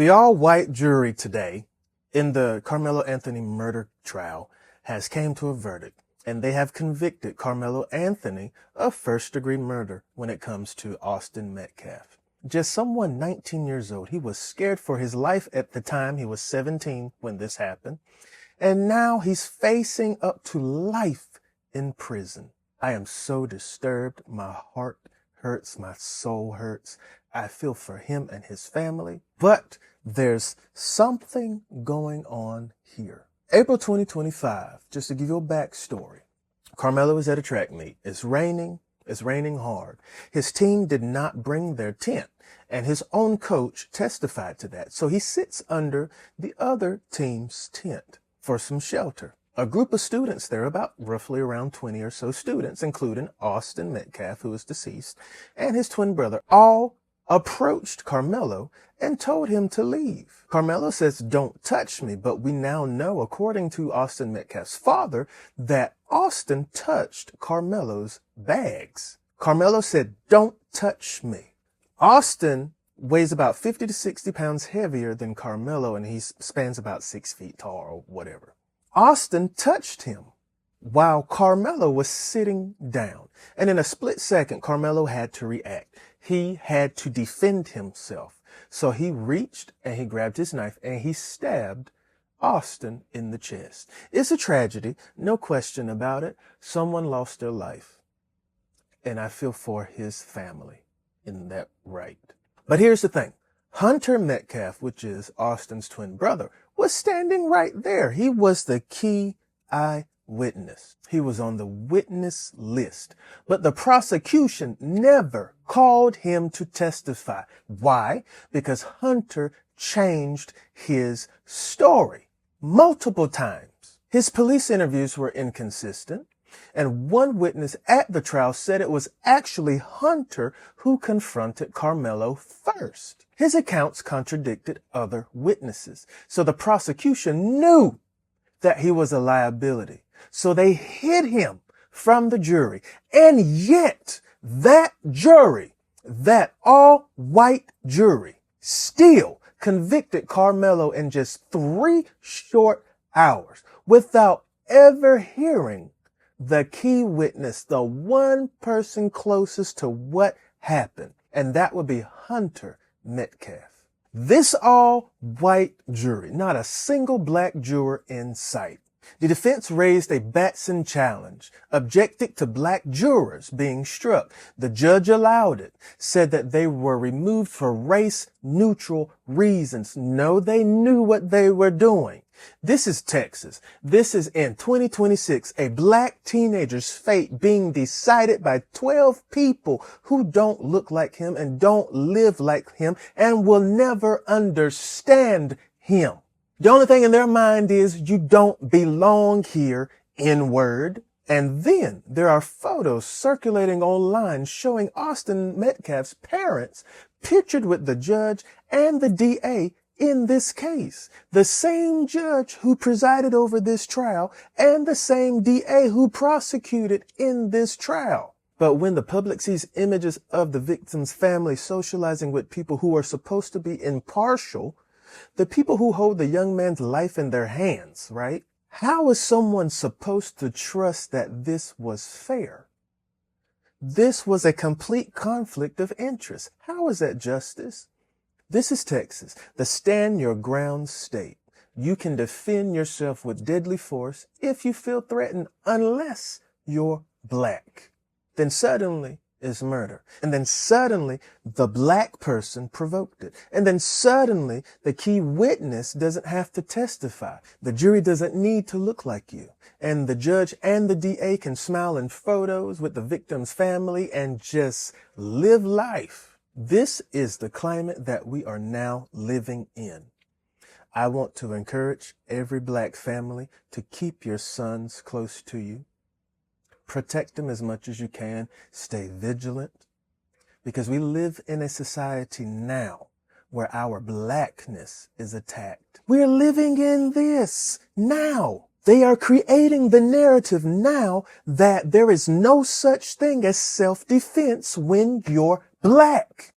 The all-white jury today in the Karmelo Anthony murder trial has came to a verdict, and they have convicted Karmelo Anthony of first-degree murder when it comes to Austin Metcalf. Just someone 19 years old. He was scared for his life at the time. He was 17 when this happened. And now he's facing up to life in prison. I am so disturbed. My heart hurts. My soul hurts. I feel for him and his family. But there's something going on here. April 2025, just to give you a backstory. Karmelo is at a track meet. It's raining hard. His team did not bring their tent, and his own coach testified to that. So he sits under the other team's tent for some shelter. A group of students there, about roughly around 20 or so students, including Austin Metcalf, who is deceased, and his twin brother, all approached Karmelo and told him to leave. Karmelo says, "Don't touch me," but we now know, according to Austin Metcalf's father, that Austin touched Karmelo's bags. Karmelo said, "Don't touch me." Austin weighs about 50 to 60 pounds heavier than Karmelo, and he spans about 6 feet tall or whatever. Austin touched him while Karmelo was sitting down. And in a split second, Karmelo had to react. He had to defend himself. So he reached and he grabbed his knife and he stabbed Austin in the chest. It's a tragedy, no question about it. Someone lost their life. And I feel for his family in that right. But here's the thing. Hunter Metcalf, which is Austin's twin brother, was standing right there. He was the key eyewitness. He was on the witness list. But the prosecution never called him to testify. Why? Because Hunter changed his story multiple times. His police interviews were inconsistent. And one witness at the trial said it was actually Hunter who confronted Karmelo first. His accounts contradicted other witnesses. So the prosecution knew that he was a liability. So they hid him from the jury. And yet that jury, that all-white jury, still convicted Karmelo in just 3 short hours without ever hearing the key witness, the one person closest to what happened. And that would be Hunter Metcalf. This all-white jury, not a single black juror in sight. The defense raised a Batson challenge, objected to black jurors being struck. The judge allowed it, said that they were removed for race-neutral reasons. No, they knew what they were doing. This is Texas. This is in 2026, a black teenager's fate being decided by 12 people who don't look like him and don't live like him and will never understand him. The only thing in their mind is you don't belong here, N-word. And then there are photos circulating online showing Austin Metcalf's parents pictured with the judge and the DA in this case. The same judge who presided over this trial and the same DA who prosecuted in this trial. But when the public sees images of the victim's family socializing with people who are supposed to be impartial, the people who hold the young man's life in their hands, right? How is someone supposed to trust that this was fair? This was a complete conflict of interest. How is that justice? This is Texas, the stand your ground state. You can defend yourself with deadly force if you feel threatened, unless you're black. Then suddenly is murder. And then suddenly the black person provoked it. And then suddenly the key witness doesn't have to testify. The jury doesn't need to look like you. And the judge and the DA can smile in photos with the victim's family and just live life. This is the climate that we are now living in. I want to encourage every black family to keep your sons close to you. Protect them as much as you can. Stay vigilant, because we live in a society now where our blackness is attacked. We're living in this now. They are creating the narrative now that there is no such thing as self-defense when you're black.